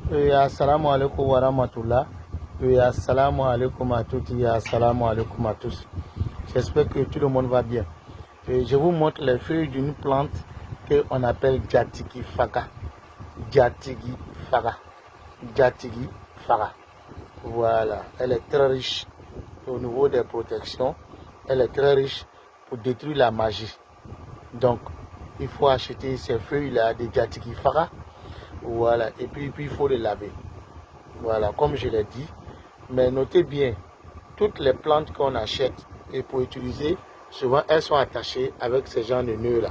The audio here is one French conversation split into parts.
Assalamu alaikum wa rahmatullah. Assalamu alaikum à toutes et assalamu alaikum à tous. J'espère que tout le monde va bien. Je vous montre les feuilles d'une plante qu'on appelle Jatigi Faga. Jatigi Faga. Jatigi Faga. Voilà, elle est très riche au niveau des protections. Elle est très riche pour détruire la magie. Donc, il faut acheter ces feuilles-là de Jatigi Faga. Voilà, et puis il faut les laver. Voilà, comme je l'ai dit. Mais notez bien, toutes les plantes qu'on achète et pour utiliser, souvent elles sont attachées avec ces genres de nœuds là.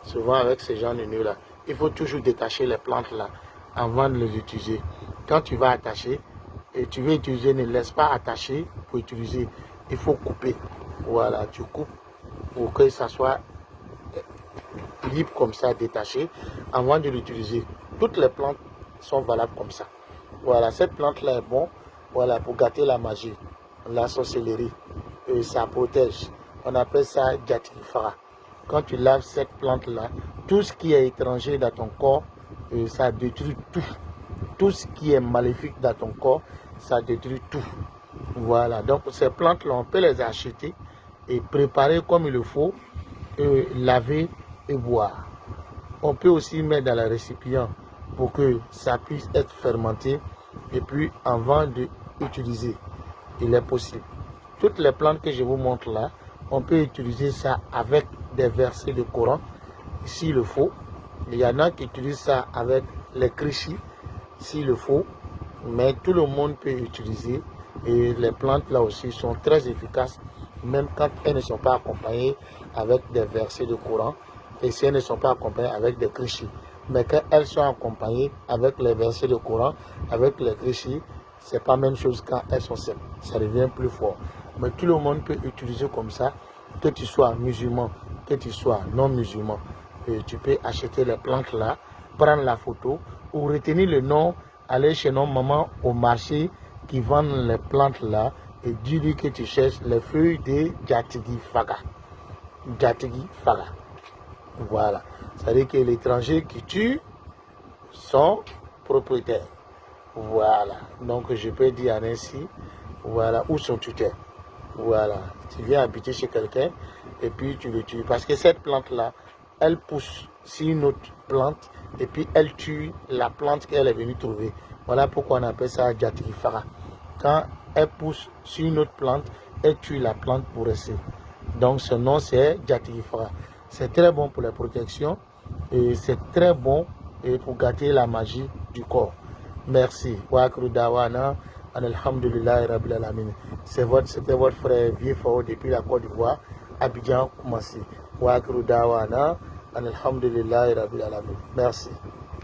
Souvent avec ces genres de nœuds là. Il faut toujours détacher les plantes là avant de les utiliser. Quand tu vas attacher et tu veux utiliser, ne laisse pas attacher pour utiliser. Il faut couper. Voilà, tu coupes pour que ça soit libre comme ça, détaché, avant de l'utiliser. Toutes les plantes sont valables comme ça. Voilà, cette plante-là est bon, voilà, pour gâter la magie, la sorcellerie, et ça protège. On appelle ça Jatigi Faga. Quand tu laves cette plante-là, tout ce qui est étranger dans ton corps, ça détruit tout. Tout ce qui est maléfique dans ton corps, ça détruit tout. Voilà, donc ces plantes-là, on peut les acheter et préparer comme il le faut, laver et boire. On peut aussi mettre dans le récipient pour que ça puisse être fermenté et puis avant d'utiliser, il est possible. Toutes les plantes que je vous montre là, on peut utiliser ça avec des versets de Coran, s'il le faut. Il y en a qui utilisent ça avec les krishi, s'il le faut, mais tout le monde peut utiliser et les plantes là aussi sont très efficaces, même quand elles ne sont pas accompagnées avec des versets de Coran et si elles ne sont pas accompagnées avec des krishi. Mais quand elles sont accompagnées avec les versets de Coran, avec les krishi, c'est pas la même chose quand elles sont simples. Ça devient plus fort. Mais tout le monde peut utiliser comme ça, que tu sois musulman, que tu sois non musulman. Et tu peux acheter les plantes là, prendre la photo ou retenir le nom, aller chez nos mamans au marché qui vendent les plantes là et dis-lui que tu cherches les feuilles de Jatigi Faga. Jatigi Faga. Voilà. C'est-à-dire que l'étranger qui tue son propriétaire. Voilà. Donc je peux dire ainsi, voilà, ou son tuteur. Voilà. Tu viens habiter chez quelqu'un et puis tu le tues. Parce que cette plante-là, elle pousse sur une autre plante et puis elle tue la plante qu'elle est venue trouver. Voilà pourquoi on appelle ça Jatigi Faga. Quand elle pousse sur une autre plante, elle tue la plante pour rester. Donc ce nom c'est Jatigi Faga. C'est très bon pour la protection et c'est très bon pour gâter la magie du corps. Merci. Wakru Dawana, alhamdulillah rabbil alamin. C'était votre frère Vieux depuis la Côte d'Ivoire, Abidjan Koumassi. Wakru Dawana, alhamdulillah rabbil alamin. Merci.